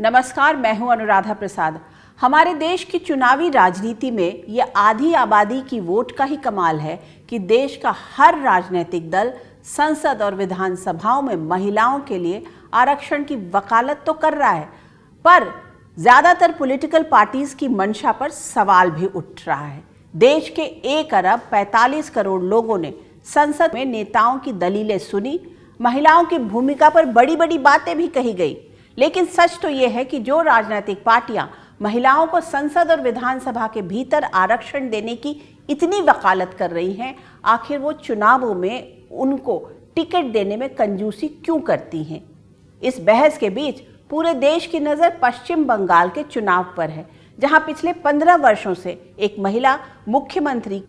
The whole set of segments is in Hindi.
नमस्कार, मैं हूं अनुराधा प्रसाद। हमारे देश की चुनावी राजनीति में यह आधी आबादी की वोट का ही कमाल है कि देश का हर राजनीतिक दल संसद और विधानसभाओं में महिलाओं के लिए आरक्षण की वकालत तो कर रहा है, पर ज्यादातर पॉलिटिकल पार्टीज की मंशा पर सवाल भी उठ रहा है। देश के 1 अरब 45 करोड़ लोगों ने संसद में नेताओं की दलीलें सुनी, महिलाओं की भूमिका पर बड़ी बड़ी बातें भी कही गई। लेकिन सच तो यह है कि जो राजनीतिक पार्टियां महिलाओं को संसद और विधानसभा के भीतर आरक्षण देने की इतनी वकालत कर रही हैं, आखिर वो चुनावों में उनको टिकट देने में कंजूसी क्यों करती हैं? इस बहस के बीच पूरे देश की नज़र पश्चिम बंगाल के चुनाव पर है, जहां पिछले 15 वर्षों से एक महिला मुख्यमंत्री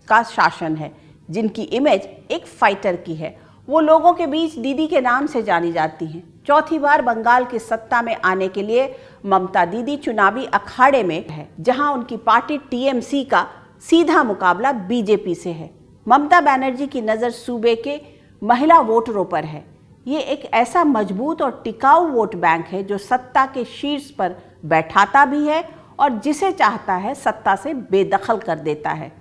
का शासन है, जिनकी इमेज एक फाइटर की है। वो लोगों के बीच दीदी के नाम से जानी जाती हैं। चौथी बार बंगाल की सत्ता में आने के लिए ममता दीदी चुनावी अखाड़े में है, जहां उनकी पार्टी टीएमसी का सीधा मुकाबला बीजेपी से है। ममता बनर्जी की नज़र सूबे के महिला वोटरों पर है। ये एक ऐसा मजबूत और टिकाऊ वोट बैंक है जो सत्ता के शीर्ष पर बैठाता भी है और जिसे चाहता है सत्ता से बेदखल कर देता है।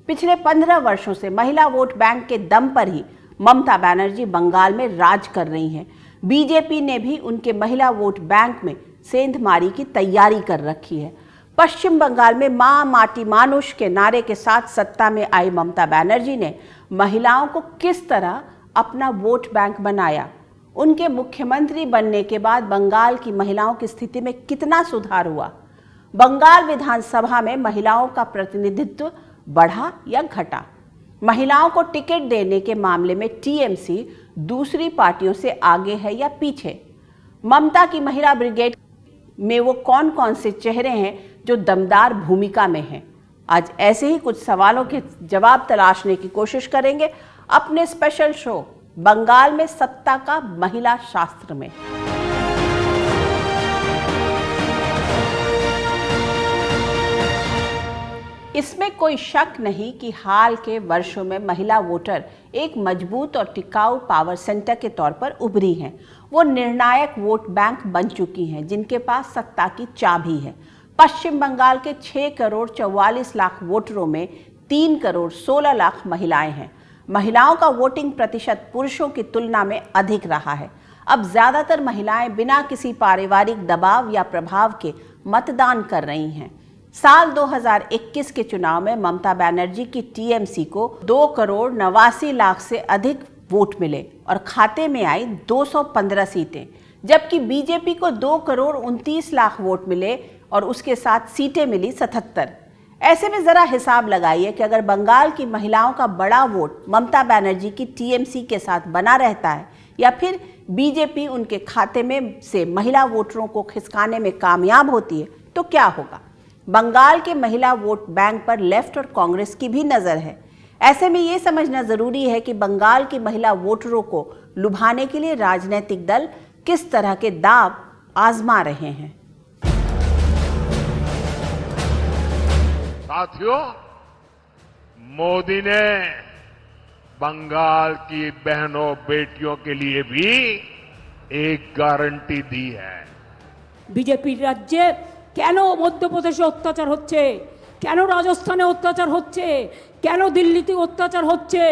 पिछले 15 वर्षों से महिला वोट बैंक के दम पर ही ममता बनर्जी बंगाल में राज कर रही हैं। बीजेपी ने भी उनके महिला वोट बैंक में सेंधमारी की तैयारी कर रखी है। पश्चिम बंगाल में मां माटी मानुष के नारे के साथ सत्ता में आई ममता बनर्जी ने महिलाओं को किस तरह अपना वोट बैंक बनाया, उनके मुख्यमंत्री बनने के बाद बंगाल की महिलाओं की स्थिति में कितना सुधार हुआ, बंगाल विधानसभा में महिलाओं का प्रतिनिधित्व बढ़ा या घटा, महिलाओं को टिकट देने के मामले में टीएमसी दूसरी पार्टियों से आगे है या पीछे, ममता की महिला ब्रिगेड में वो कौन कौन से चेहरे हैं जो दमदार भूमिका में हैं। आज ऐसे ही कुछ सवालों के जवाब तलाशने की कोशिश करेंगे अपने स्पेशल शो बंगाल में सत्ता का महिला शास्त्र में। इसमें कोई शक नहीं कि हाल के वर्षों में महिला वोटर एक मजबूत और टिकाऊ पावर सेंटर के तौर पर उभरी हैं। वो निर्णायक वोट बैंक बन चुकी हैं, जिनके पास सत्ता की चाबी है। पश्चिम बंगाल के 6 करोड़ 44 लाख वोटरों में 3 करोड़ 16 लाख महिलाएं हैं। महिलाओं का वोटिंग प्रतिशत पुरुषों की तुलना में अधिक रहा है। अब ज्यादातर महिलाएं बिना किसी पारिवारिक दबाव या प्रभाव के मतदान कर रही हैं। साल 2021 के चुनाव में ममता बनर्जी की टीएमसी को 2 करोड़ 89 लाख से अधिक वोट मिले और खाते में आई 215 सीटें, जबकि बीजेपी को 2 करोड़ 29 लाख वोट मिले और उसके साथ सीटें मिली 77। ऐसे में जरा हिसाब लगाइए कि अगर बंगाल की महिलाओं का बड़ा वोट ममता बनर्जी की टीएमसी के साथ बना रहता है या फिर बीजेपी उनके खाते में से महिला वोटरों को खिसकाने में कामयाब होती है, तो क्या होगा? बंगाल के महिला वोट बैंक पर लेफ्ट और कांग्रेस की भी नजर है। ऐसे में ये समझना जरूरी है कि बंगाल की महिला वोटरों को लुभाने के लिए राजनीतिक दल किस तरह के दांव आजमा रहे हैं। साथियों, मोदी ने बंगाल की बहनों बेटियों के लिए भी एक गारंटी दी है। बीजेपी राज्य কেন মধ্যপ্রদেশে অত্যাচার হচ্ছে, কেন রাজস্থানে অত্যাচার হচ্ছে, কেন দিল্লিতে অত্যাচার হচ্ছে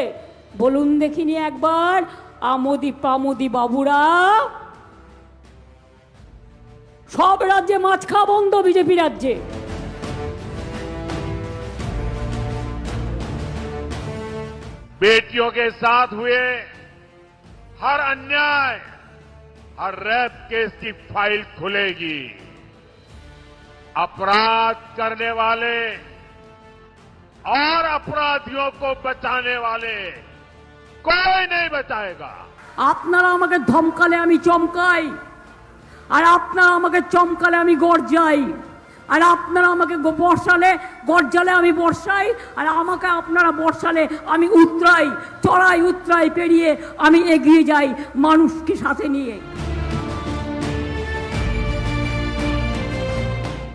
বলুন দেখিনি একবার। আমোদি পামোদি বাবুরা সব রাজ্যে মাছ খাওয়া বন্ধ, বিজেপি রাজ্যে। बेटियों के साथ हुए हर अन्याय, हर रेप केस की फाइल खुलेगी। अपराध करने वाले और अपराधियों को बचाने वाले कोई नहीं बचाएगा। আপনারা আমাকে ধমকালে আমি চমকাই, আর আপনারা আমাকে চমকালে আমি গর্জাই, আর আপনারা আমাকে বর্ষালে গর্জালে আমি বর্ষাই, আর আমাকে আপনারা বর্ষালে আমি উতরাই, চড়াই উতরাই পেরিয়ে আমি এগিয়ে যাই মানুষকে সাথে নিয়ে।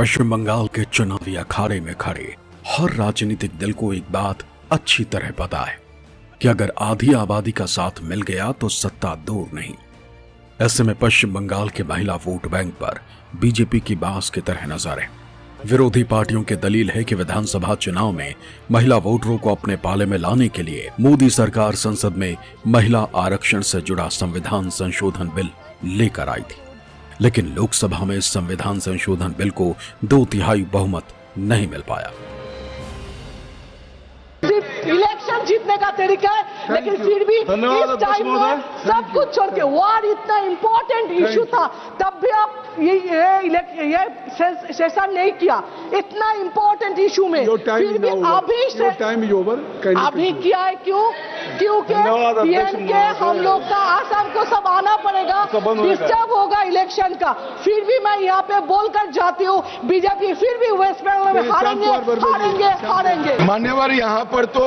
पश्चिम बंगाल के चुनावी अखाड़े में खड़े हर राजनीतिक दल को एक बात अच्छी तरह पता है कि अगर आधी आबादी का साथ मिल गया तो सत्ता दूर नहीं। ऐसे में पश्चिम बंगाल के महिला वोट बैंक पर बीजेपी की बांस की तरह नजर है। विरोधी पार्टियों की दलील है कि विधानसभा चुनाव में महिला वोटरों को अपने पाले में लाने के लिए मोदी सरकार संसद में महिला आरक्षण से जुड़ा संविधान संशोधन बिल लेकर आई थी, लेकिन लोकसभा में इस संविधान संशोधन बिल को 2/3 बहुमत नहीं मिल पाया। इलेक्शन जीतने का तरीका है, लेकिन फिर भी इस टाइम में सब कुछ छोड़ के वार इतना इम्पोर्टेंट इशू था, तब भी आप ये सेशन नहीं किया इतना इम्पोर्टेंट इशू में, फिर भी अभी किया है। क्यों? क्योंकि के हम लोग का आसाम को सब आना पड़ेगा, डिस्टर्ब होगा इलेक्शन का। फिर भी मैं यहाँ पे बोलकर जाती हूँ, बीजेपी फिर भी वेस्ट बंगाल में हारेंगे हारेंगे हारेंगे। मान्यवर, यहाँ पर तो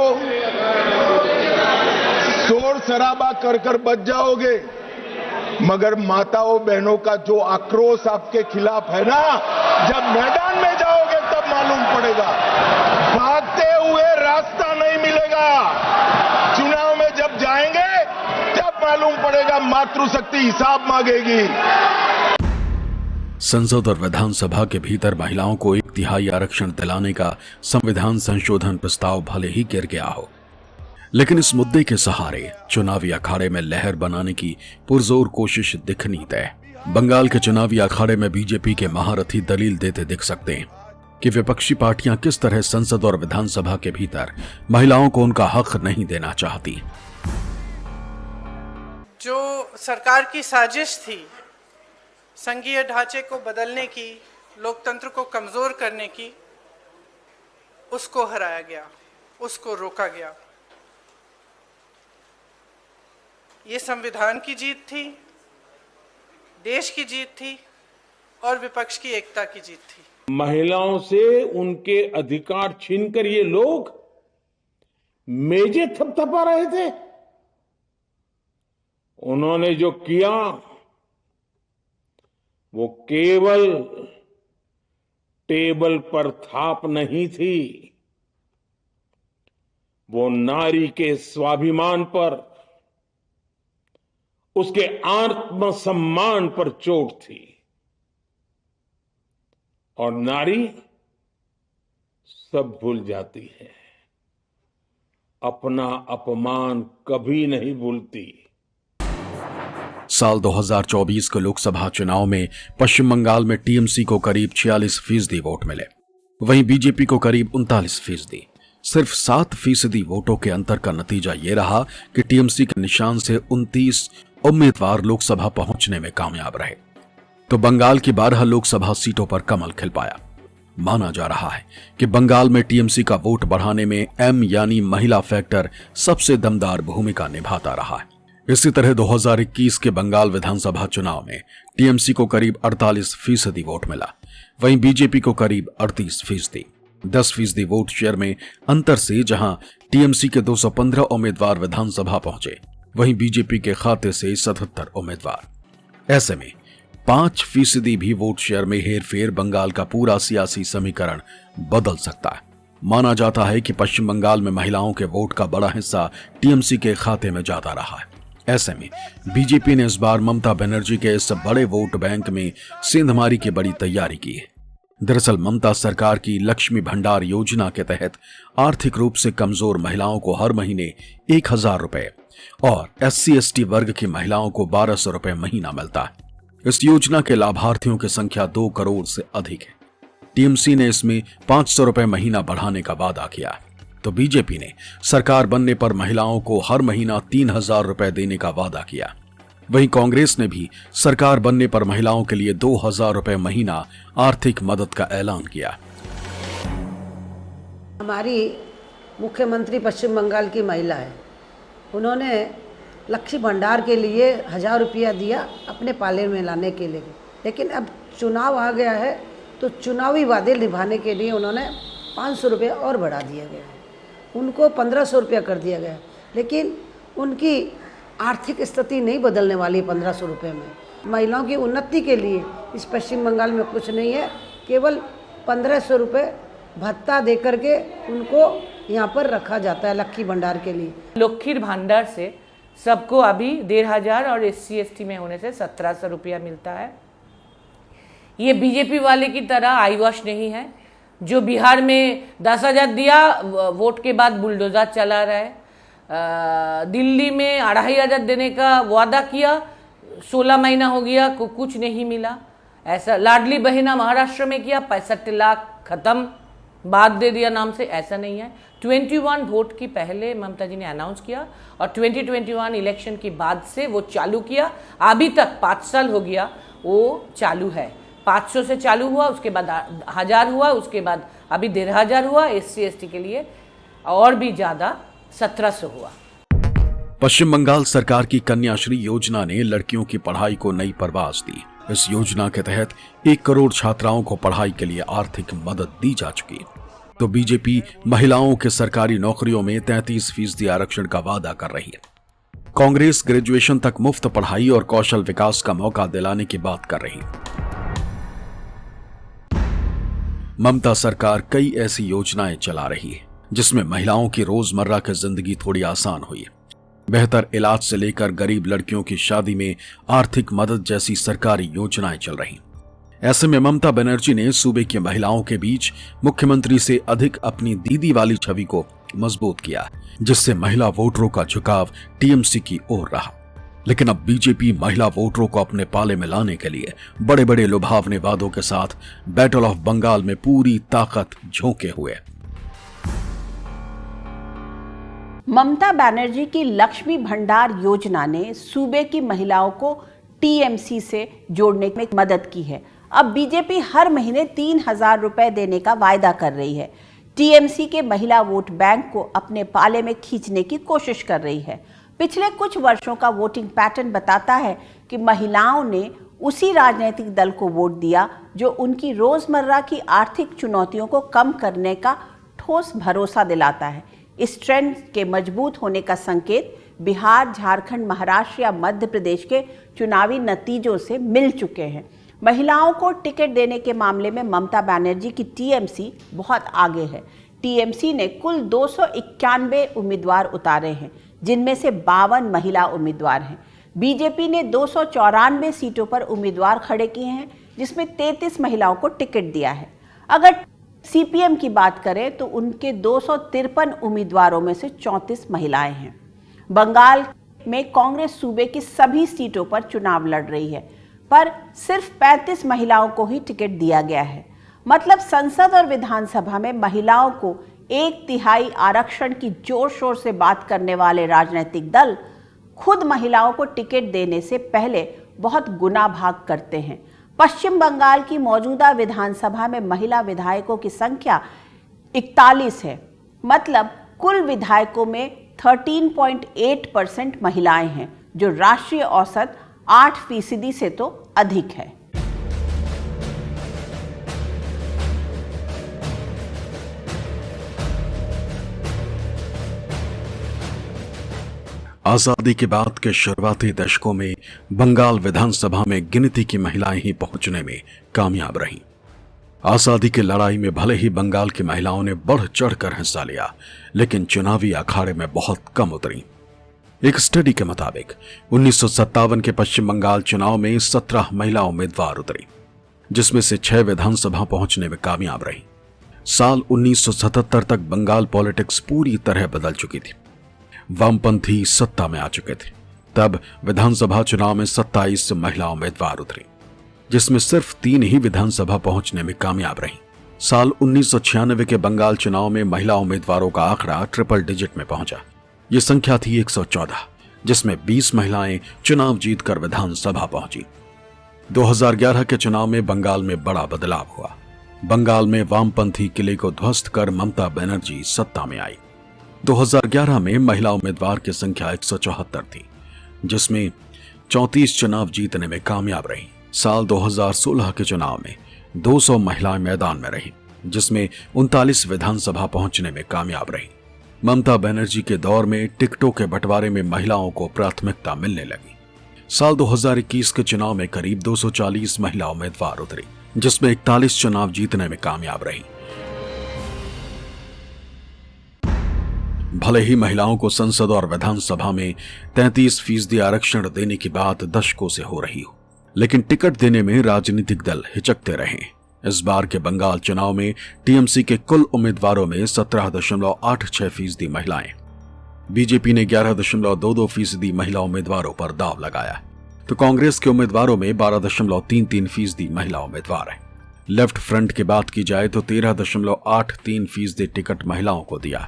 शोर शराबा कर बच जाओगे, मगर माताओं बहनों का जो आक्रोश आपके खिलाफ है ना, जब मैदान में जाओगे तब मालूम पड़ेगा। भागते हुए रास्ता नहीं मिलेगा। चुनाव में जब जाएंगे तब मालूम पड़ेगा, मातृशक्ति हिसाब मांगेगी। संसद और विधानसभा के भीतर महिलाओं को 1/3 आरक्षण दिलाने का संविधान संशोधन प्रस्ताव भले ही गिर गया हो, लेकिन इस मुद्दे के सहारे चुनावी अखाड़े में लहर बनाने की पुरजोर कोशिश दिखनी तय। बंगाल के चुनावी अखाड़े में बीजेपी के महारथी दलील देते दिख सकते हैं कि विपक्षी पार्टियां किस तरह संसद और विधानसभा के भीतर महिलाओं को उनका हक नहीं देना चाहती। जो सरकार की साजिश थी संघीय ढांचे को बदलने की, लोकतंत्र को कमजोर करने की, उसको हराया गया, उसको रोका गया। ये संविधान की जीत थी, देश की जीत थी और विपक्ष की एकता की जीत थी। महिलाओं से उनके अधिकार छीनकर ये लोग मेजे थपथपा रहे थे। उन्होंने जो किया वो केवल टेबल पर थाप नहीं थी, वो नारी के स्वाभिमान पर, उसके आत्मसम्मान पर चोट थी। और नारी सब भूल जाती है, अपना अपमान कभी नहीं भूलती। साल 2024 के लोकसभा चुनाव में पश्चिम बंगाल में टीएमसी को करीब 46% वोट मिले, वहीं बीजेपी को करीब 39%। सिर्फ 7% वोटों के अंतर का नतीजा ये रहा कि टीएमसी के निशान से 29 उम्मीदवार लोकसभा पहुंचने में कामयाब रहे, तो बंगाल की 12 लोकसभा सीटों पर कमल खिल पाया। माना जा रहा है कि बंगाल में टीएमसी का वोट बढ़ाने में एम यानी महिला फैक्टर सबसे दमदार भूमिका निभाता रहा है। इसी तरह 2021 के बंगाल विधानसभा चुनाव में टीएमसी को करीब 48% वोट मिला, वहीं बीजेपी को करीब 38%। 10% वोट शेयर में अंतर से जहां टीएमसी के 215 उम्मीदवार विधानसभा पहुंचे, वहीं बीजेपी के खाते से 77 उम्मीदवार। ऐसे में 5% भी वोट शेयर में हेरफेर बंगाल का पूरा सियासी समीकरण बदल सकता है। माना जाता है कि पश्चिम बंगाल में महिलाओं के वोट का बड़ा हिस्सा टीएमसी के खाते में जाता रहा है। ऐसे में बीजेपी ने इस बार ममता बनर्जी के इस बड़े वोट बैंक में सेंधमारी की बड़ी तैयारी की है। दरअसल ममता सरकार की लक्ष्मी भंडार योजना के तहत आर्थिक रूप से कमजोर महिलाओं को हर महीने 1000 रुपए और SC/ST वर्ग की महिलाओं को 1200 रुपए महीना मिलता है। इस योजना के लाभार्थियों की संख्या 2 करोड़ से अधिक है। टीएमसी ने इसमें 500 रुपए महीना बढ़ाने का वादा किया, तो बीजेपी ने सरकार बनने पर महिलाओं को हर महीना 3000 रुपए देने का वादा किया। वहीं कांग्रेस ने भी सरकार बनने पर महिलाओं के लिए 2000 रुपए महीना आर्थिक मदद का ऐलान किया। हमारी मुख्यमंत्री पश्चिम बंगाल की महिला है, उन्होंने लक्ष्मी भंडार के लिए 1000 रुपया दिया अपने पाले में लाने के लिए, लेकिन अब चुनाव आ गया है तो चुनावी वादे निभाने के लिए उन्होंने 500 रुपया और बढ़ा दिया गया है, उनको 1500 रुपया कर दिया गया, लेकिन उनकी आर्थिक स्थिति नहीं बदलने वाली 1500 रुपये में। महिलाओं की उन्नति के लिए इस पश्चिम बंगाल में कुछ नहीं है, केवल 1500 रुपये भत्ता दे करके उनको यहाँ पर रखा जाता है लक्ष्मी भंडार के लिए। লক্ষ্মীর ভান্ডার से सबको अभी 1,500 और SC/ST में होने से 1,700 रुपया मिलता है। ये बीजेपी वाले की तरह आई वॉश नहीं है, जो बिहार में 10,000 दिया, वोट के बाद बुलडोजर चला रहा है। दिल्ली में 2,500 देने का वादा किया, 16 महीना हो गया, कुछ नहीं मिला। ऐसा लाडली बहना महाराष्ट्र में किया, 65 लाख खत्म, बात दे दिया नाम से, ऐसा नहीं है। 21 वोट की पहले ममता जी ने अनाउंस किया और 2021 इलेक्शन के बाद से वो चालू किया। अभी तक 5 साल हो गया वो चालू है। 500 से चालू हुआ, उसके बाद 1,000 हुआ, उसके बाद अभी 1,500 हुआ, SC/ST के लिए और भी ज्यादा 1,700 हुआ। पश्चिम बंगाल सरकार की कन्याश्री योजना ने लड़कियों की पढ़ाई को नई परवास दी। इस योजना के तहत 1 करोड़ छात्राओं को पढ़ाई के लिए आर्थिक मदद दी जा चुकी है। तो बीजेपी महिलाओं के सरकारी नौकरियों में 33% आरक्षण का वादा कर रही है। कांग्रेस ग्रेजुएशन तक मुफ्त पढ़ाई और कौशल विकास का मौका दिलाने की बात कर रही है। ममता सरकार कई ऐसी योजनाएं चला रही है जिसमें महिलाओं की रोजमर्रा की जिंदगी थोड़ी आसान हुई है। बेहतर इलाज से लेकर गरीब लड़कियों की शादी में आर्थिक मदद जैसी सरकारी योजनाएं चल रही। ऐसे में ममता बनर्जी ने सूबे की महिलाओं के बीच मुख्यमंत्री से अधिक अपनी दीदी वाली छवि को मजबूत किया, जिससे महिला वोटरों का झुकाव टीएमसी की ओर रहा। लेकिन अब बीजेपी महिला वोटरों को अपने पाले में लाने के लिए बड़े बड़े लुभावने वादों के साथ बैटल ऑफ बंगाल में पूरी ताकत झोंके हुए। ममता बनर्जी की लक्ष्मी भंडार योजना ने सूबे की महिलाओं को टीएमसी से जोड़ने में मदद की है। अब बीजेपी हर महीने 3,000 रुपए देने का वायदा कर रही है। टीएमसी के महिला वोट बैंक को अपने पाले में खींचने की कोशिश कर रही है। पिछले कुछ वर्षों का वोटिंग पैटर्न बताता है कि महिलाओं ने उसी राजनीतिक दल को वोट दिया जो उनकी रोजमर्रा की आर्थिक चुनौतियों को कम करने का ठोस भरोसा दिलाता है। इस ट्रेंड के मजबूत होने का संकेत बिहार, झारखंड, महाराष्ट्र या मध्य प्रदेश के चुनावी नतीजों से मिल चुके हैं। महिलाओं को टिकट देने के मामले में ममता बनर्जी की टीएमसी बहुत आगे है। टीएमसी ने कुल 291 उम्मीदवार उतारे हैं, जिनमें से 52 महिला उम्मीदवार हैं। बीजेपी ने 294 सीटों पर उम्मीदवार खड़े किए हैं, जिसमें 33 महिलाओं को टिकट दिया है। अगर सीपीएम की बात करें तो उनके 253 उम्मीदवारों में से 34 महिलाएं हैं। बंगाल में कांग्रेस सूबे की सभी सीटों पर चुनाव लड़ रही है, पर सिर्फ 35 महिलाओं को ही टिकट दिया गया है। मतलब संसद और विधानसभा में महिलाओं को 1/3 आरक्षण की जोर शोर से बात करने वाले राजनीतिक दल खुद महिलाओं को टिकट देने से पहले बहुत गुना भाग करते हैं। पश्चिम बंगाल की मौजूदा विधानसभा में महिला विधायकों की संख्या 41 है। मतलब कुल विधायकों में 13.8% महिलाएं हैं, जो राष्ट्रीय औसत 8% से तो अधिक है। आजादी के बाद के शुरुआती दशकों में बंगाल विधानसभा में गिनती की महिलाएं ही पहुंचने में कामयाब रहीं। आजादी की लड़ाई में भले ही बंगाल की महिलाओं ने बढ़ चढ़कर हिस्सा लिया, लेकिन चुनावी अखाड़े में बहुत कम उतरी। एक स्टडी के मुताबिक 1957 के पश्चिम बंगाल चुनाव में 17 महिला उम्मीदवार उतरी, जिसमें से 6 विधानसभा पहुंचने में कामयाब रहीं। साल 1977 तक बंगाल पॉलिटिक्स पूरी तरह बदल चुकी थी। वामपंथी सत्ता में आ चुके थे। तब विधानसभा चुनाव में 27 महिला उम्मीदवार उतरी, जिसमें सिर्फ 3 ही विधानसभा पहुंचने में कामयाब रहीं। साल 1996 के बंगाल चुनाव में महिला उम्मीदवारों का आंकड़ा ट्रिपल डिजिट में पहुंचा। ये संख्या थी 114, जिसमें 20 महिलाएं चुनाव जीतकर विधानसभा पहुंची। 2011 के चुनाव में बंगाल में बड़ा बदलाव हुआ। बंगाल में वामपंथी किले को ध्वस्त कर ममता बनर्जी सत्ता में आई। 2011 में महिला उम्मीदवार की संख्या 174 थी, जिसमें 34 चुनाव जीतने में कामयाब रही। साल 2016 के चुनाव में 200 महिलाएं मैदान में रहीं, जिसमें 39 विधानसभा पहुंचने में कामयाब रही। ममता बनर्जी के दौर में टिकटों के बंटवारे में महिलाओं को प्राथमिकता मिलने लगी। साल 2021 के चुनाव में करीब 240 महिला उम्मीदवार उतरी, जिसमें 41 चुनाव जीतने में कामयाब रही। भले ही महिलाओं को संसद और विधानसभा में 33% आरक्षण देने की बात दशकों से हो रही हो, लेकिन टिकट देने में राजनीतिक दल हिचकते रहे। इस बार के बंगाल चुनाव में टीएमसी के कुल उम्मीदवारों में 17.86% महिलाएं, बीजेपी ने 11.22% महिला उम्मीदवारों पर दाव लगाया, तो कांग्रेस के उम्मीदवारों में 12.33% महिला उम्मीदवार हैं। लेफ्ट फ्रंट की बात की जाए तो 13.83% टिकट महिलाओं को दिया।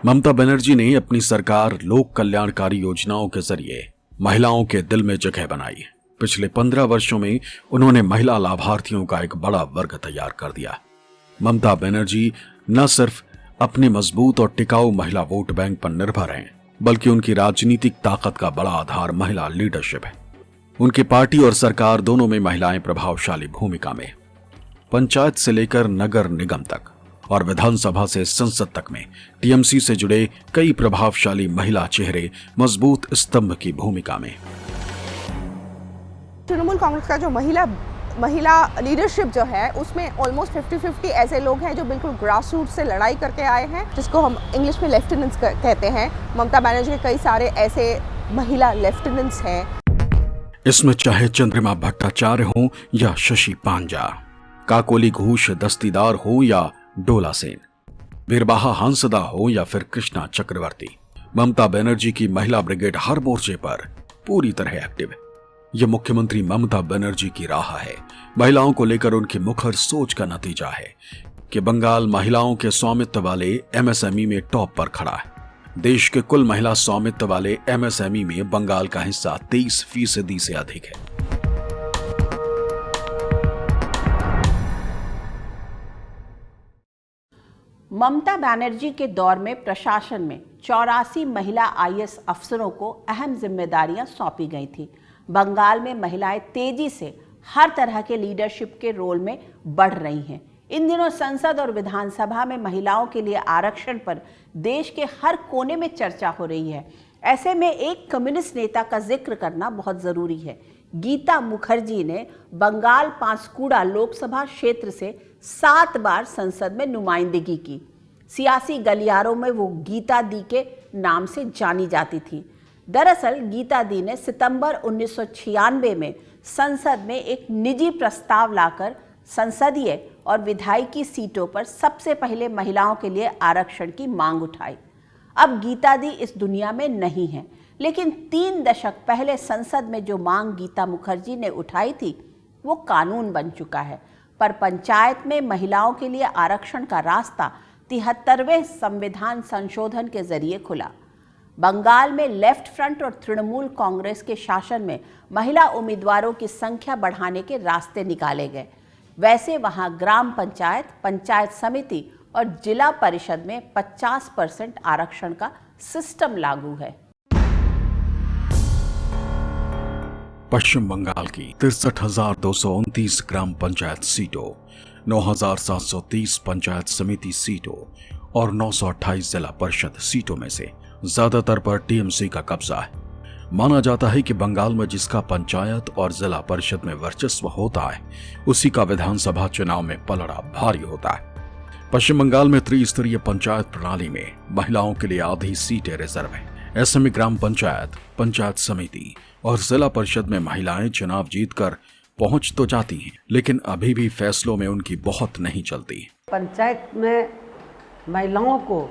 ममता बनर्जी ने अपनी सरकार लोक कल्याणकारी योजनाओं के जरिए महिलाओं के दिल में जगह बनाई। पिछले 15 वर्षों में उन्होंने महिला लाभार्थियों का एक बड़ा वर्ग तैयार कर दिया। ममता बनर्जी न सिर्फ अपने मजबूत और टिकाऊ महिला वोट बैंक पर निर्भर हैं, बल्कि उनकी राजनीतिक ताकत का बड़ा आधार महिला लीडरशिप है। उनकी पार्टी और सरकार दोनों में महिलाएं प्रभावशाली भूमिका में। पंचायत से लेकर नगर निगम तक और विधानसभा से संसद तक में टीएमसी से जुड़े कई प्रभावशाली महिला चेहरे मजबूत स्तंभ की भूमिका में। तृणमूल कांग्रेस का जो महिला लीडरशिप जो है उसमें ऑलमोस्ट 50-50 ऐसे लोग हैं जो बिल्कुल ग्रास रूट से लड़ाई करके आए हैं, जिसको हम इंग्लिश में लेफ्टिनेंट्स कहते हैं। ममता बनर्जी के कई सारे ऐसे महिला लेफ्टिनेंट्स हैं। इसमें चाहे चंद्रिमा भट्टाचार्य हो या शशि पांजा, काकोली घोष दस्तीदार हो या डोला सेन, बीरबाहा हंसदा हो या फिर कृष्णा चक्रवर्ती, ममता बनर्जी की महिला ब्रिगेड हर मोर्चे पर पूरी तरह एक्टिव है। यह मुख्यमंत्री ममता बनर्जी की राह है। महिलाओं को लेकर उनकी मुखर सोच का नतीजा है कि बंगाल महिलाओं के स्वामित्व वाले एमएसएमई में टॉप पर खड़ा है। देश के कुल महिला स्वामित्व वाले एमएसएमई में बंगाल का हिस्सा 23% से अधिक है। ममता बनर्जी के दौर में प्रशासन में 84 महिला आईएएस अफसरों को अहम जिम्मेदारियां सौंपी गई थी। बंगाल में महिलाएं तेजी से हर तरह के लीडरशिप के रोल में बढ़ रही हैं। इन दिनों संसद और विधानसभा में महिलाओं के लिए आरक्षण पर देश के हर कोने में चर्चा हो रही है। ऐसे में एक कम्युनिस्ट नेता का जिक्र करना बहुत जरूरी है। गीता मुखर्जी ने बंगाल पांसकुड़ा लोकसभा क्षेत्र से 7 बार संसद में नुमाइंदगी की। सियासी गलियारों में वो गीता दी के नाम से जानी जाती थी। दरअसल गीता दी ने सितंबर 1996 में संसद में एक निजी प्रस्ताव लाकर संसदीय और विधायिकी सीटों पर सबसे पहले महिलाओं के लिए आरक्षण की मांग उठाई। अब गीता दी इस दुनिया में नहीं है, लेकिन 3 दशक पहले संसद में जो मांग गीता मुखर्जी ने उठाई थी वो कानून बन चुका है। पर पंचायत में महिलाओं के लिए आरक्षण का रास्ता 73वें संविधान संशोधन के जरिए खुला। बंगाल में लेफ्ट फ्रंट और तृणमूल कांग्रेस के शासन में महिला उम्मीदवारों की संख्या बढ़ाने के रास्ते निकाले गए। वैसे वहां ग्राम पंचायत, पंचायत समिति और जिला परिषद में 50% आरक्षण का सिस्टम लागू है। पश्चिम बंगाल की 63,229 ग्राम पंचायत सीटों, 9,730 पंचायत समिति सीटों और 928 जिला परिषद सीटों में से ज्यादातर पर टीएमसी का कब्जा है। माना जाता है कि बंगाल में जिसका पंचायत और जिला परिषद में वर्चस्व होता है, उसी का विधानसभा चुनाव में पलड़ा भारी होता है। पश्चिम बंगाल में त्रिस्तरीय पंचायत प्रणाली में महिलाओं के लिए आधी सीटें रिजर्व है। ऐसे में ग्राम पंचायत, पंचायत समिति और जिला परिषद में महिलाएं चुनाव जीतकर पहुंच तो जाती हैं, लेकिन अभी भी फैसलों में उनकी बहुत नहीं चलती। पंचायत में महिलाओं को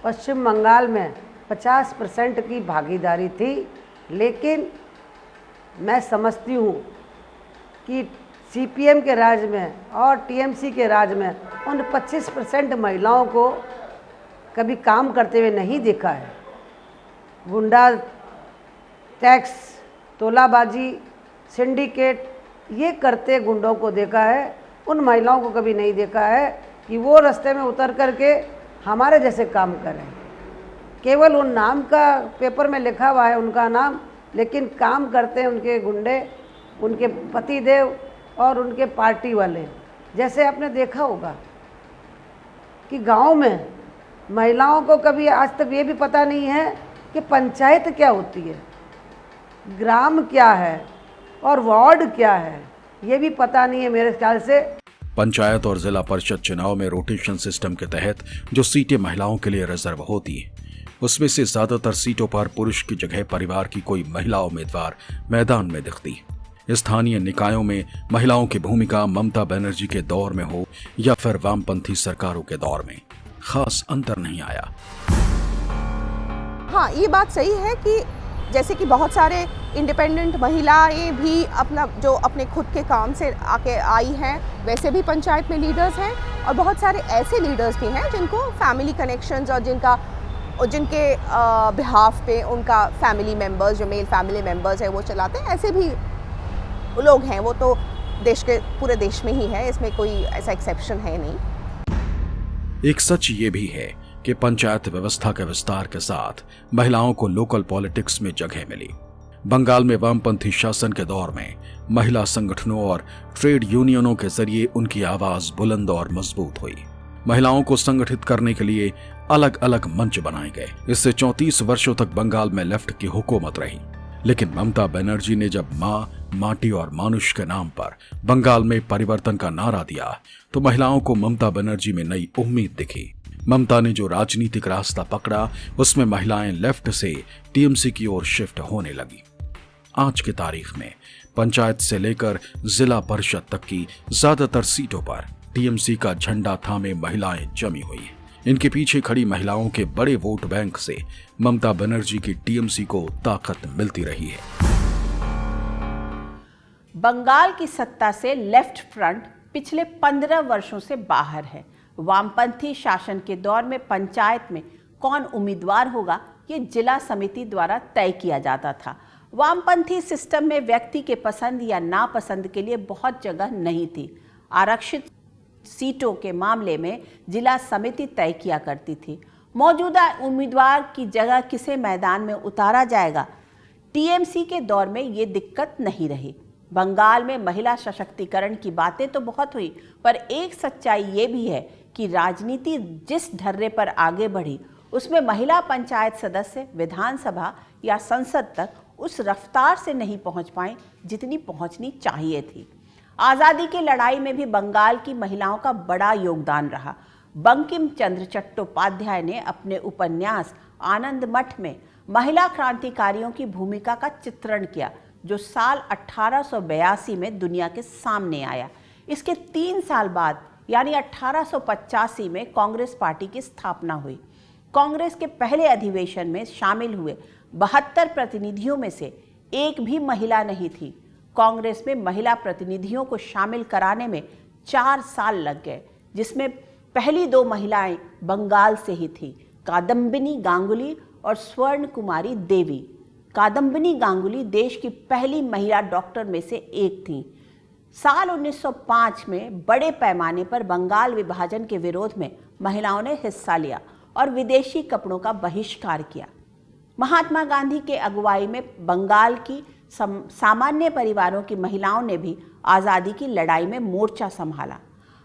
पश्चिम बंगाल में 50% की भागीदारी थी, लेकिन मैं समझती हूँ कि सीपीएम के राज में और टीएमसी के राज में उन 25% महिलाओं को कभी काम करते हुए नहीं देखा है। गुंडा टैक्स, तोलाबाजी, सिंडिकेट ये करते गुंडों को देखा है। उन महिलाओं को कभी नहीं देखा है कि वो रास्ते में उतर करके हमारे जैसे काम करें। केवल उन नाम का पेपर में लिखा हुआ है उनका नाम, लेकिन काम करते हैं उनके गुंडे, उनके पतिदेव और उनके पार्टी वाले। जैसे आपने देखा होगा कि गांव में महिलाओं को कभी आज तक ये भी पता नहीं है कि पंचायत क्या होती है, ग्राम क्या है और वार्ड क्या है, ये भी पता नहीं है मेरे ख्याल से। पंचायत और जिला परिषद चुनाव में रोटेशन सिस्टम के तहत जो सीटें महिलाओं के लिए रिजर्व होती हैं, उसमें से ज्यादातर सीटों पर पुरुष की जगह परिवार की कोई महिला उम्मीदवार मैदान में दिखती है। स्थानीय निकायों में महिलाओं की भूमिका ममता बनर्जी के दौर में हो या फिर वामपंथी सरकारों के दौर में, खास अंतर नहीं आया। हाँ, ये बात सही है कि जैसे कि बहुत सारे इंडिपेंडेंट महिलाएं भी अपने खुद के काम से आके आई हैं, वैसे भी पंचायत में लीडर्स हैं, और बहुत सारे ऐसे लीडर्स भी हैं जिनको फैमिली कनेक्शंस और जिनके बिहाफ पे उनका फैमिली मेंबर्स, जो मेल फैमिली मेंबर्स हैं, वो चलाते हैं। ऐसे भी लोग हैं, वो तो पूरे देश में ही है, इसमें कोई ऐसा एक्सेप्शन है नहीं। एक सच ये भी है कि पंचायत व्यवस्था के विस्तार के साथ महिलाओं को लोकल पॉलिटिक्स में जगह मिली। बंगाल में वामपंथी शासन के दौर में महिला संगठनों और ट्रेड यूनियनों के जरिए उनकी आवाज बुलंद और मजबूत हुई। महिलाओं को संगठित करने के लिए अलग अलग मंच बनाए गए। इससे 34 वर्षों तक बंगाल में लेफ्ट की हुकूमत रही। लेकिन ममता बनर्जी ने जब माँ, माटी और मानुष के नाम पर बंगाल में परिवर्तन का नारा दिया तो महिलाओं को ममता बनर्जी में नई उम्मीद दिखी। ममता ने जो राजनीतिक रास्ता पकड़ा, उसमें महिलाएं लेफ्ट से टीएमसी की ओर शिफ्ट होने लगी। आज की तारीख में पंचायत से लेकर जिला परिषद तक की ज्यादातर सीटों पर टीएमसी का झंडा थामे महिलाएं जमी हुई हैं। इनके पीछे खड़ी महिलाओं के बड़े वोट बैंक से ममता बनर्जी की टीएमसी को ताकत मिलती रही है। बंगाल की सत्ता से लेफ्ट फ्रंट पिछले 15 वर्षों से बाहर है। वामपंथी शासन के दौर में पंचायत में कौन उम्मीदवार होगा, ये जिला समिति द्वारा तय किया जाता था। वामपंथी सिस्टम में व्यक्ति के पसंद या नापसंद के लिए बहुत जगह नहीं थी। आरक्षित सीटों के मामले में जिला समिति तय किया करती थी। मौजूदा उम्मीदवार की जगह किसे मैदान में उतारा जाएगा, टीएमसी के दौर में ये दिक्कत नहीं रही। बंगाल में महिला सशक्तिकरण की बातें तो बहुत हुई, पर एक सच्चाई ये भी है कि राजनीति जिस ढर्रे पर आगे बढ़ी, उसमें महिला पंचायत सदस्य विधानसभा या संसद तक उस रफ्तार से नहीं पहुंच पाए जितनी पहुंचनी चाहिए थी। आज़ादी की लड़ाई में भी बंगाल की महिलाओं का बड़ा योगदान रहा। बंकिम चंद्र चट्टोपाध्याय ने अपने उपन्यास आनंद मठ में महिला क्रांतिकारियों की भूमिका का चित्रण किया, जो साल 1882 में दुनिया के सामने आया। इसके 3 साल बाद यानी 1885 में कांग्रेस पार्टी की स्थापना हुई। कांग्रेस के पहले अधिवेशन में शामिल हुए 72 प्रतिनिधियों में से एक भी महिला नहीं थी। कांग्रेस में महिला प्रतिनिधियों को शामिल कराने में 4 साल लग गए, जिसमें पहली 2 महिलाएं बंगाल से ही थी, कादम्बिनी गांगुली और स्वर्ण कुमारी देवी। कादम्बिनी गांगुली देश की पहली महिला डॉक्टर में से एक थी। साल 1905 में बड़े पैमाने पर बंगाल विभाजन के विरोध में महिलाओं ने हिस्सा लिया और विदेशी कपड़ों का बहिष्कार किया। महात्मा गांधी के अगुवाई में बंगाल की सामान्य परिवारों की महिलाओं ने भी आज़ादी की लड़ाई में मोर्चा संभाला।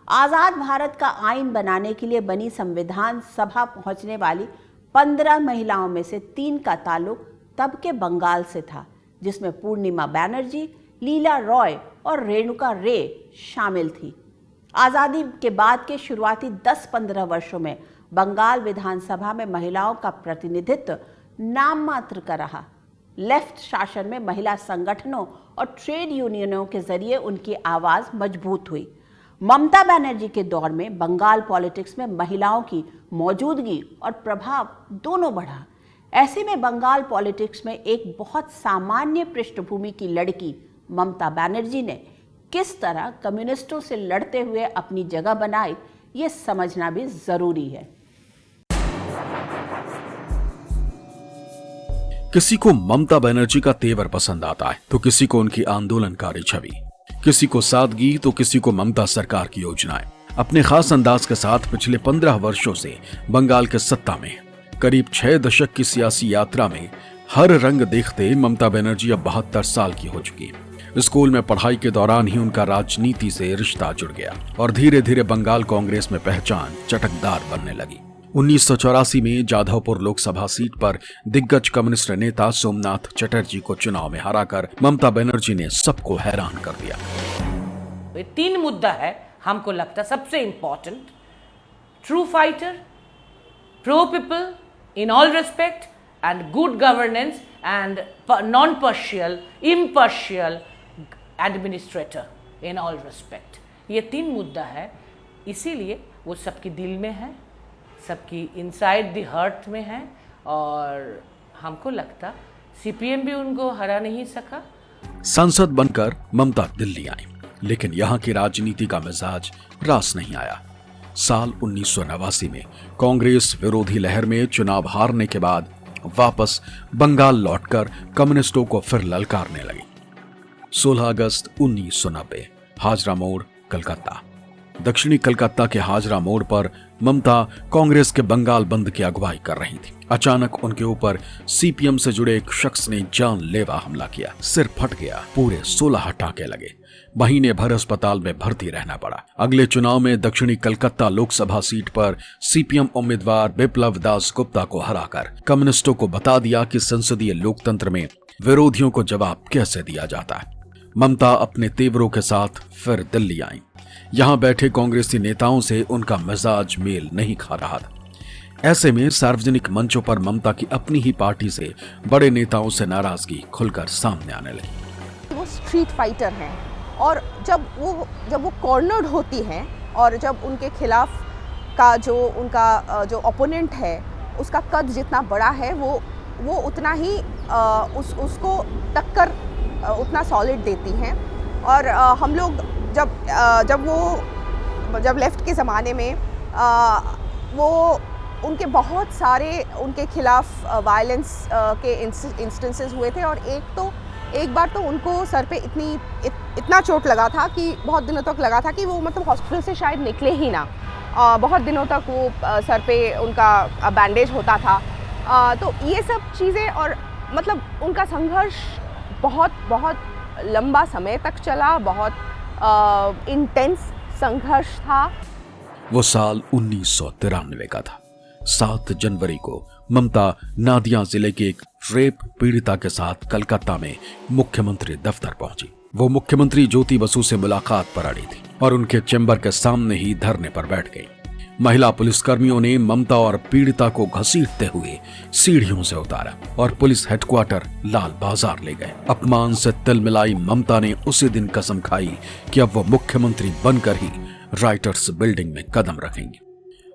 आज़ाद भारत का आईन बनाने के लिए बनी संविधान सभा पहुंचने वाली 15 महिलाओं में से 3 का ताल्लुक तब के बंगाल से था, जिसमें पूर्णिमा बैनर्जी, लीला रॉय और रेणुका रे शामिल थी। आज़ादी के बाद के शुरुआती 10-15 वर्षों में बंगाल विधानसभा में महिलाओं का प्रतिनिधित्व नाम मात्र का रहा। लेफ्ट शासन में महिला संगठनों और ट्रेड यूनियनों के जरिए उनकी आवाज मजबूत हुई। ममता बनर्जी के दौर में बंगाल पॉलिटिक्स में महिलाओं की मौजूदगी और प्रभाव दोनों बढ़ा। ऐसे में बंगाल पॉलिटिक्स में एक बहुत सामान्य पृष्ठभूमि की लड़की ममता बनर्जी ने किस तरह कम्युनिस्टों से लड़ते हुए अपनी जगह बनाई, ये समझना भी जरूरी है। किसी को ममता बनर्जी का तेवर पसंद आता है तो किसी को उनकी आंदोलनकारी छवि, किसी को सादगी तो किसी को ममता सरकार की योजनाएं। अपने खास अंदाज के साथ पिछले 15 वर्षों से बंगाल के सत्ता में करीब 6 दशक की सियासी यात्रा में हर रंग देखते ममता बनर्जी अब 72 साल की हो चुकी है। स्कूल में पढ़ाई के दौरान ही उनका राजनीति से रिश्ता जुड़ गया और धीरे धीरे बंगाल कांग्रेस में पहचान चटकदार बनने लगी। 1984 में जाधवपुर लोकसभा सीट पर दिग्गज कम्युनिस्ट नेता सोमनाथ चटर्जी को चुनाव में हराकर ममता बनर्जी ने सबको हैरान कर दिया। 3 मुद्दा है हमको लगता सबसे important, true fighter, pro people in all respect and good governance and non partial impartial administrator in all respect. ये 3 मुद्दा है, इसीलिए वो सबके दिल में है, सबकी इनसाइड द हार्ट में है, और हमको लगता सीपीएम भी उनको हरा नहीं सका। सांसद बनकर ममता दिल्ली आई, लेकिन यहाँ की राजनीति का मिजाज रास नहीं आया। साल 1989 में कांग्रेस विरोधी लहर में चुनाव हारने के बाद वापस बंगाल लौटकर कम्युनिस्टों को फिर ललकारने लगी। 16 अगस्त 1990, हाजरा मोड़, कलकत्ता। दक्षिणी कलकत्ता के हाजरा मोड़ पर ममता कांग्रेस के बंगाल बंद की अगुवाई कर रही थी। अचानक उनके ऊपर सीपीएम से जुड़े एक शख्स ने जानलेवा हमला किया। सिर फट गया, पूरे 16 टाके लगे, महीने भर अस्पताल में भर्ती रहना पड़ा। अगले चुनाव में दक्षिणी कलकत्ता लोकसभा सीट पर सीपीएम उम्मीदवार बिप्लब दास गुप्ता को हराकर कम्युनिस्टों को बता दिया कि संसदीय लोकतंत्र में विरोधियों को जवाब कैसे दिया जाता है। ममता अपने तेवरों के साथ फिर दिल्ली आई। यहां बैठे कांग्रेसी नेताओं से उनका मिजाज मेल नहीं खा रहा था। ऐसे में सार्वजनिक मंचों पर ममता की अपनी ही पार्टी से बड़े नेताओं से नाराजगी खुलकर सामने आने लगी। वो स्ट्रीट फाइटर हैं, और जब वो कॉर्नर्ड होती हैं और जब उनके खिलाफ का जो उनका जो ओपोनेंट है उसका कद जितना बड़ा है, वो उतना ही उसको टक्कर उतना सॉलिड देती हैं। और हम लोग जब लेफ्ट के ज़माने में वो उनके बहुत सारे उनके खिलाफ वायलेंस के इंस्टेंसेस हुए थे, और एक बार तो उनको सर पे इतना चोट लगा था कि बहुत दिनों तक लगा था कि वो मतलब हॉस्पिटल से शायद निकले ही ना। बहुत दिनों तक वो सर पे उनका बैंडेज होता था। तो ये सब चीज़ें, और मतलब उनका संघर्ष बहुत लंबा समय तक चला, बहुत इंटेंस संघर्ष था। वो साल 1993 का था। 7 जनवरी को ममता नादिया जिले के एक रेप पीड़िता के साथ कलकत्ता में मुख्यमंत्री दफ्तर पहुंची। वो मुख्यमंत्री ज्योति बसु से मुलाकात पर अड़ी थी और उनके चैम्बर के सामने ही धरने पर बैठ गई। महिला पुलिसकर्मियों ने ममता और पीड़िता को घसीटते हुए सीढ़ियों से उतारा और पुलिस हेडक्वार्टर लाल बाजार ले गए। अपमान से तिलमिलाई ममता ने उसी दिन कसम खाई कि अब वो मुख्यमंत्री बनकर ही राइटर्स बिल्डिंग में कदम रखेंगी।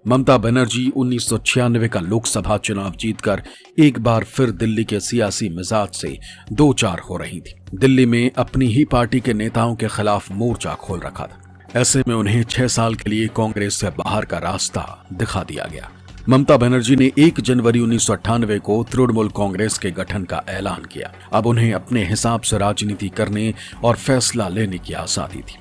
ममता बनर्जी 1996 का लोकसभा चुनाव जीतकर एक बार फिर दिल्ली के सियासी मिजाज से दो चार हो रही थी। दिल्ली में अपनी ही पार्टी के नेताओं के खिलाफ मोर्चा खोल रखा था। ऐसे में उन्हें 6 साल के लिए कांग्रेस से बाहर का रास्ता दिखा दिया गया। ममता बनर्जी ने 1 जनवरी 1998 को तृणमूल कांग्रेस के गठन का ऐलान किया। अब उन्हें अपने हिसाब से राजनीति करने और फैसला लेने की आजादी थी।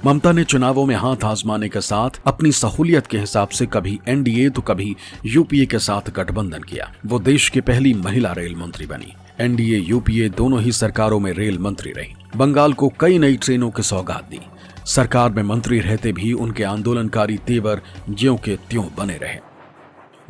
ममता ने चुनावों में हाथ आजमाने के साथ अपनी सहूलियत के हिसाब से कभी एनडीए तो कभी यूपीए के साथ गठबंधन किया। वो देश की पहली महिला रेल मंत्री बनी। एनडीए यूपीए दोनों ही सरकारों में रेल मंत्री रही। बंगाल को कई नई ट्रेनों की सौगात दी। सरकार में मंत्री रहते भी उनके आंदोलनकारी तेवर ज्यों के त्यों बने रहे।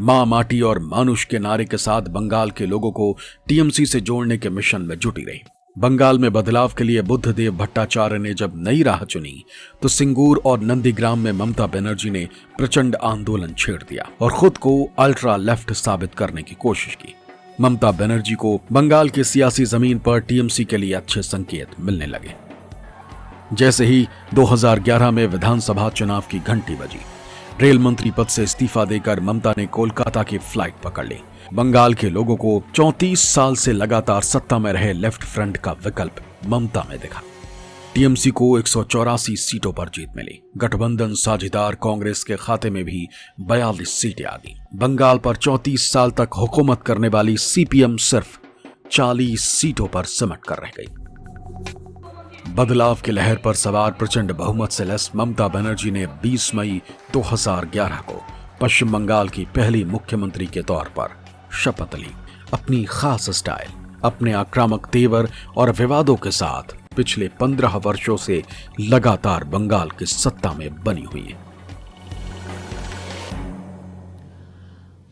मां माटी और मानुष के नारे के साथ बंगाल के लोगों को टीएमसी से जोड़ने के मिशन में जुटी रही। बंगाल में बदलाव के लिए बुद्धदेव भट्टाचार्य ने जब नई राह चुनी तो सिंगूर और नंदीग्राम में ममता बनर्जी ने प्रचंड आंदोलन छेड़ दिया और खुद को अल्ट्रा लेफ्ट साबित करने की कोशिश की। ममता बनर्जी को बंगाल की सियासी जमीन पर टीएमसी के लिए अच्छे संकेत मिलने लगे। जैसे ही 2011 में विधानसभा चुनाव की घंटी बजी, रेल मंत्री पद से इस्तीफा देकर ममता ने कोलकाता की फ्लाइट पकड़ ली। बंगाल के लोगों को 34 साल से लगातार सत्ता में रहे लेफ्ट फ्रंट का विकल्प ममता में दिखा। टीएमसी को 184 सीटों पर जीत मिली। गठबंधन साझेदार कांग्रेस के खाते में भी 42 सीटें आ गई। बंगाल पर 34 साल तक हुकूमत करने वाली सीपीएम सिर्फ 40 सीटों पर सिमट कर रह गई। बदलाव की लहर पर सवार प्रचंड बहुमत से लैस ममता बनर्जी ने 20 मई 2011 को पश्चिम बंगाल की पहली मुख्यमंत्री के तौर पर शपथ ली। अपनी खास स्टाइल, अपने आक्रामक तेवर और विवादों के साथ पिछले 15 वर्षों से लगातार बंगाल की सत्ता में बनी हुई है।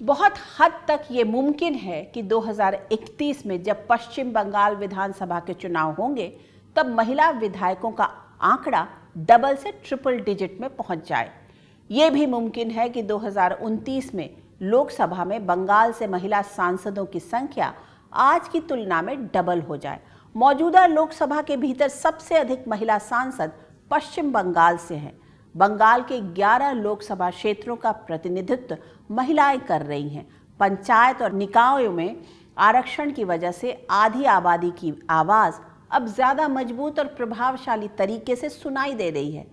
बहुत हद तक ये मुमकिन है कि 2031 में जब पश्चिम बंगाल विधानसभा के चुनाव होंगे तब महिला विधायकों का आंकड़ा डबल से ट्रिपल डिजिट में पहुंच जाए। ये भी मुमकिन है कि 2029 में लोकसभा में बंगाल से महिला सांसदों की संख्या आज की तुलना में डबल हो जाए। मौजूदा लोकसभा के भीतर सबसे अधिक महिला सांसद पश्चिम बंगाल से हैं। बंगाल के 11 लोकसभा क्षेत्रों का प्रतिनिधित्व महिलाएं कर रही हैं। पंचायत और निकायों में आरक्षण की वजह से आधी आबादी की आवाज अब ज्यादा मजबूत और प्रभावशाली तरीके से सुनाई दे रही है।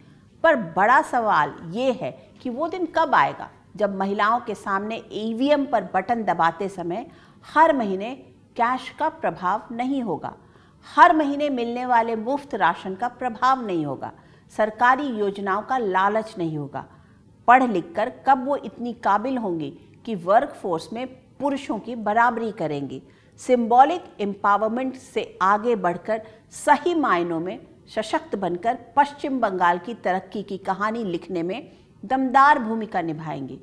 पर बड़ा सवाल ये है कि वो दिन कब आएगा जब महिलाओं के सामने ईवीएम पर बटन दबाते समय हर महीने कैश का प्रभाव नहीं होगा, हर महीने मिलने वाले मुफ्त राशन का प्रभाव नहीं होगा, सरकारी योजनाओं का लालच नहीं होगा। पढ़ लिख कर कब वो इतनी काबिल होंगी कि वर्कफोर्स में पुरुषों की बराबरी करेंगी। सिंबॉलिक एम्पावरमेंट से आगे बढ़कर सही मायनों में सशक्त बनकर पश्चिम बंगाल की तरक्की की कहानी लिखने में दमदार भूमिका निभाएंगी।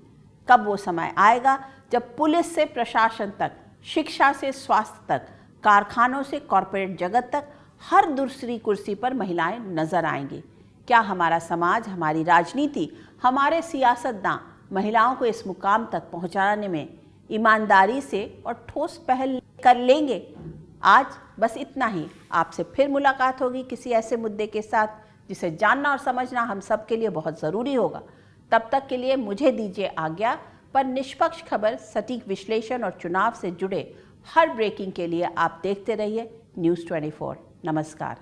कब वो समय आएगा जब पुलिस से प्रशासन तक, शिक्षा से स्वास्थ्य तक, कारखानों से कॉरपोरेट जगत तक हर दूसरी कुर्सी पर महिलाएं नजर आएंगी। क्या हमारा समाज, हमारी राजनीति, हमारे सियासतदान महिलाओं को इस मुकाम तक पहुंचाने में ईमानदारी से और ठोस पहल कर लेंगे? आज बस इतना ही। आपसे फिर मुलाकात होगी किसी ऐसे मुद्दे के साथ जिसे जानना और समझना हम सब के लिए बहुत ज़रूरी होगा। तब तक के लिए मुझे दीजिए आज्ञा। पर निष्पक्ष खबर, सटीक विश्लेषण और चुनाव से जुड़े हर ब्रेकिंग के लिए आप देखते रहिए न्यूज़ 24। नमस्कार।